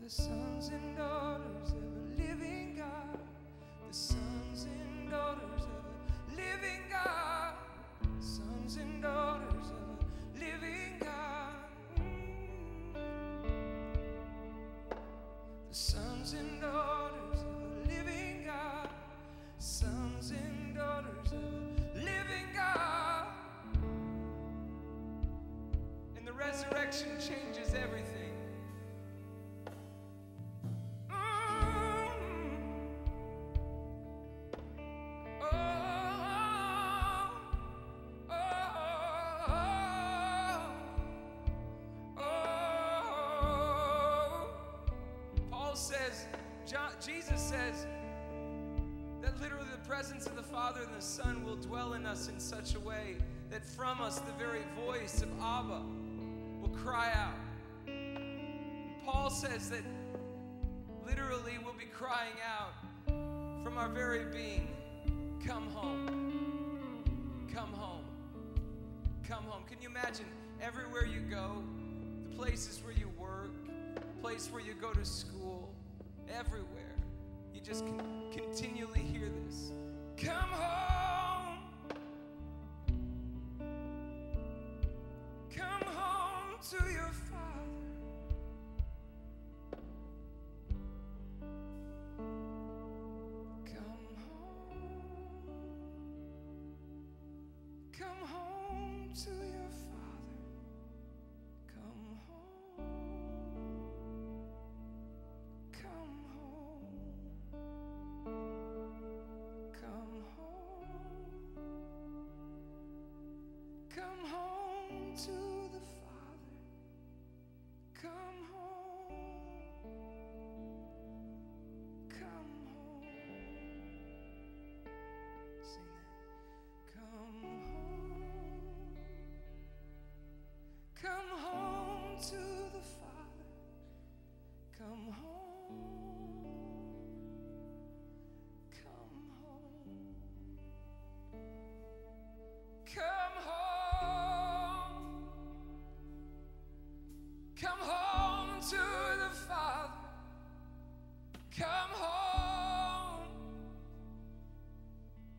the sons and daughters of a living God, the sons and daughters of a living God, sons and daughters of a living God. The sons and daughters of a living God, sons and daughters of a living God. And the resurrection changes everything. Jesus says that literally the presence of the Father and the Son will dwell in us in such a way that from us the very voice of Abba will cry out. Paul says that literally we'll be crying out from our very being, come home, come home, come home. Can you imagine everywhere you go, the places where you work, the place where you go to school, everywhere, you just continually hear this. Come home. Come home to your Father. Come home. Come home to your Father. Come home. Come home. Come home. Come home to the Father. Come home. Come home. Sing that. Come home. Come home to the Father. Come home. Come home. Come home. Come home to the Father. Come home.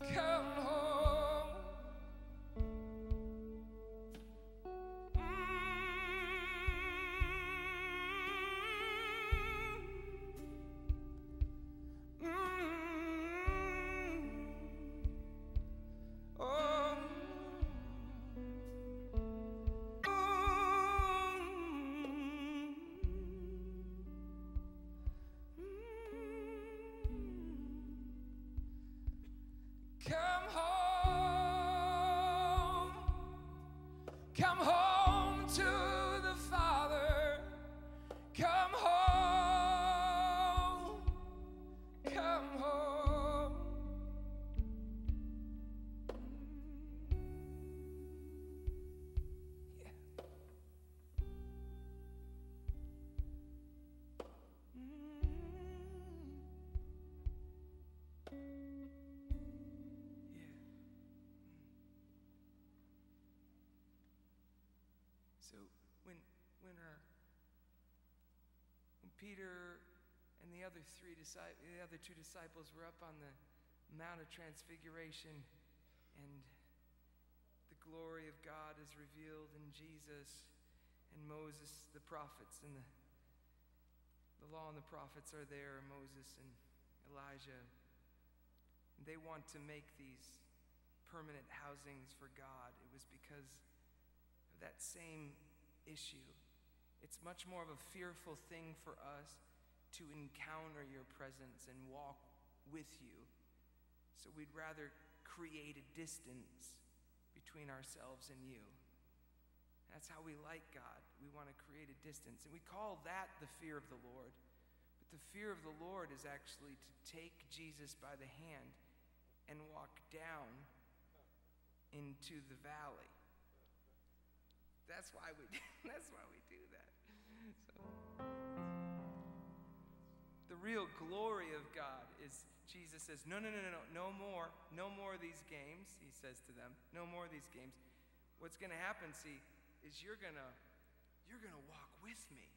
Come home. Oh. Come home. Come home to the Father. Come home. Come home. Yeah. So when Peter and the other two disciples were up on the Mount of Transfiguration, and the glory of God is revealed in Jesus, and Moses, the prophets, and the law and the prophets are there, Moses and Elijah. And they want to make these permanent housings for God. It was because of that same issue. It's much more of a fearful thing for us to encounter your presence and walk with you. So we'd rather create a distance between ourselves and you. That's how we like God. We want to create a distance. And we call that the fear of the Lord. But the fear of the Lord is actually to take Jesus by the hand and walk down into the valley. That's why we do that. So, the real glory of God is Jesus says, no more of these games, he says to them, no more of these games. What's going to happen, see, is you're gonna walk with me.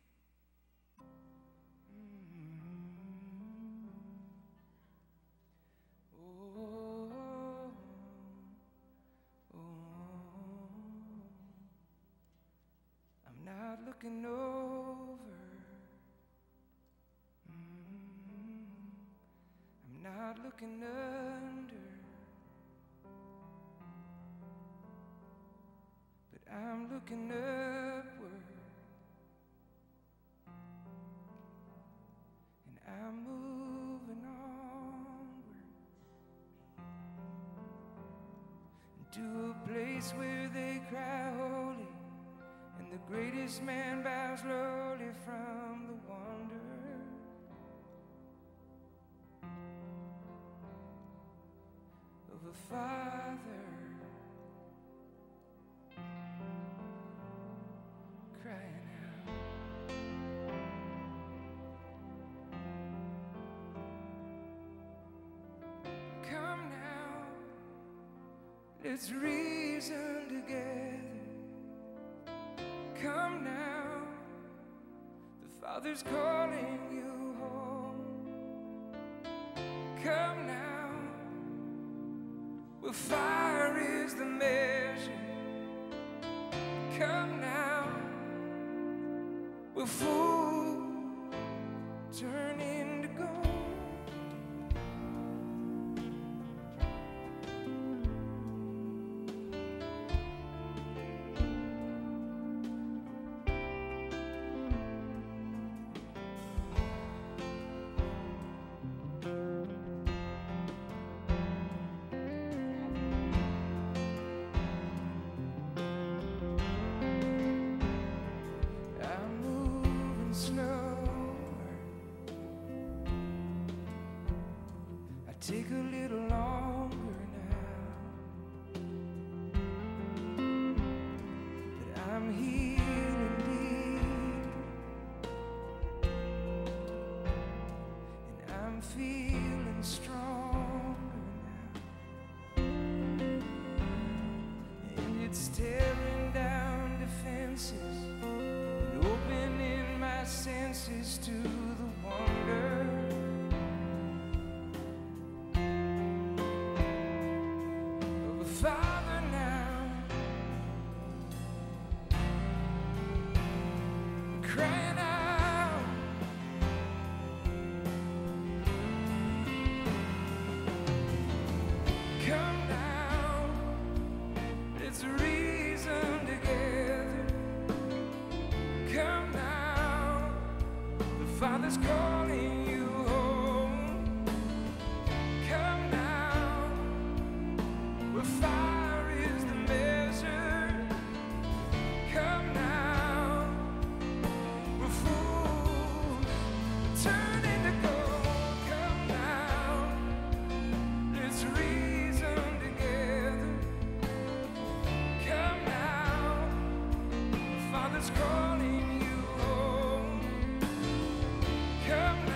I'm not looking over. I'm not looking under. But I'm looking upward. And I'm moving onward. To a place where they cry holy, and the greatest man bows lowly from the wonder of a father crying out. Come now, let's reason together. Come now, the Father's calling you home. Come now, where fire is the measure. Come now, where fools turn into gold. Take a little longer now, but I'm healing deep, and I'm feeling stronger now, and it's tearing down defenses and opening my senses to the wonder Father now, crying out. Come now, let's reason together. Come now, the Father's calling you home. Come now, where fire is the measure. Come now, where fools turn into gold. Come now, let's reason together. Come now, the Father's calling you home. Come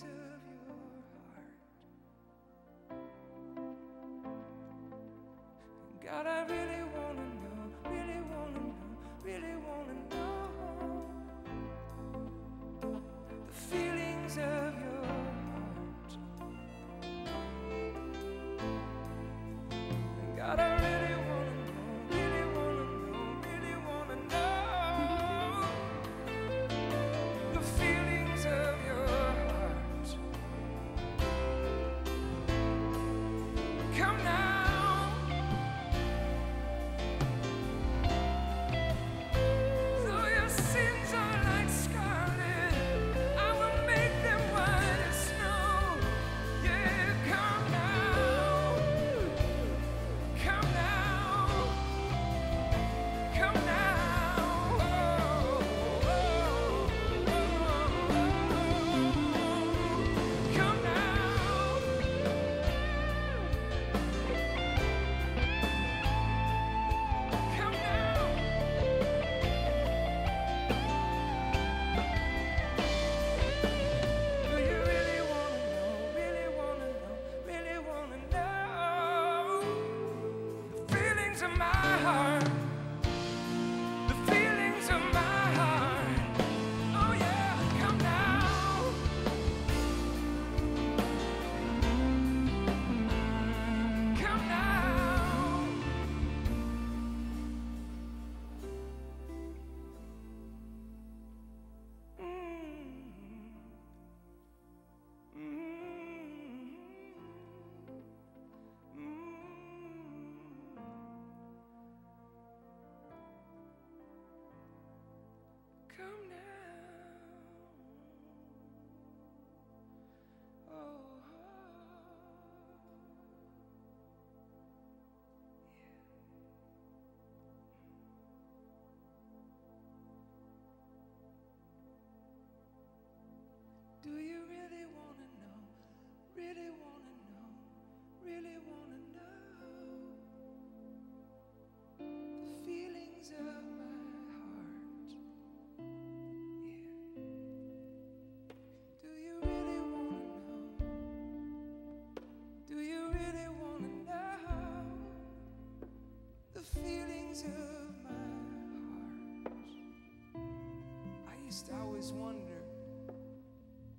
feelings of your heart. God, I really want to know, really want to know, really want to know the feelings of your heart. God, I really want to know, really want to know, really want to know the feelings of your heart. Come now. Do you really want to know, really want to know, really want to know the feelings of my heart? Yeah. Do you really want to know? Do you really want to know the feelings of my heart? I used to always wonder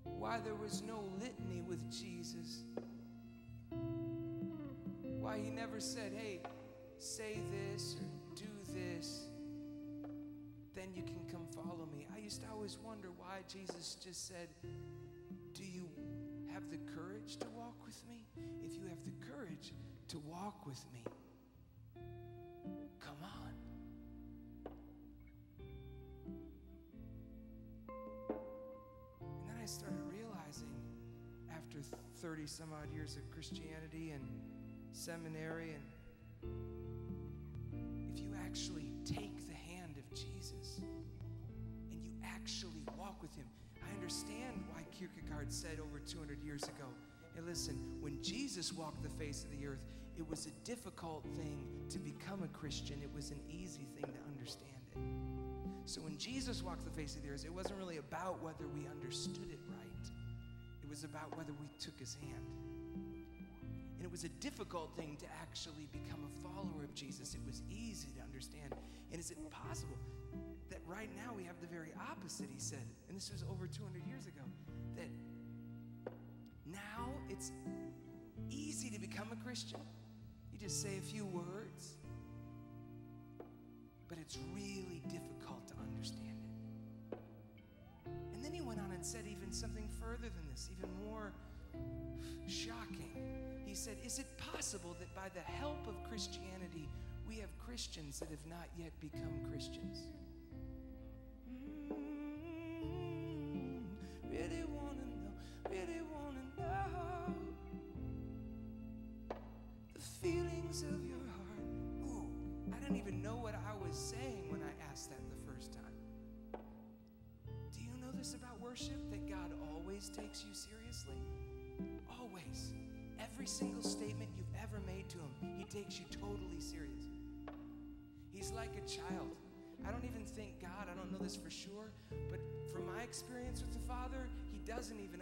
why there was no litany with Jesus. Why he never said, hey, say this or do this, then you can come follow me. I used to always wonder why Jesus just said, do you have the courage to walk with me? If you have the courage to walk with me, come on. I started realizing after 30 some odd years of Christianity and seminary, and if you actually take the hand of Jesus and you actually walk with him, I understand why Kierkegaard said over 200 years ago, hey listen, when Jesus walked the face of the earth, it was a difficult thing to become a Christian. It was an easy thing to understand it. So when Jesus walked the face of the earth, it wasn't really about whether we understood it right. It was about whether we took his hand. And it was a difficult thing to actually become a follower of Jesus. It was easy to understand. And is it possible that right now we have the very opposite, he said, and this was over 200 years ago, that now it's easy to become a Christian. You just say a few words, but it's really difficult to understand it. And then he went on and said even something further than this, even more shocking. He said, is it possible that by the help of Christianity, we have Christians that have not yet become Christians? Really want to know, really want to know the feelings of your heart. Ooh, I don't even know what I was saying when I asked that the first time. Do you know this about worship? That God always takes you seriously? Always. Every single statement you've ever made to him, he takes you totally serious. He's like a child. I don't even think God, I don't know this for sure, but from my experience with the Father, he doesn't even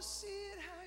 to see it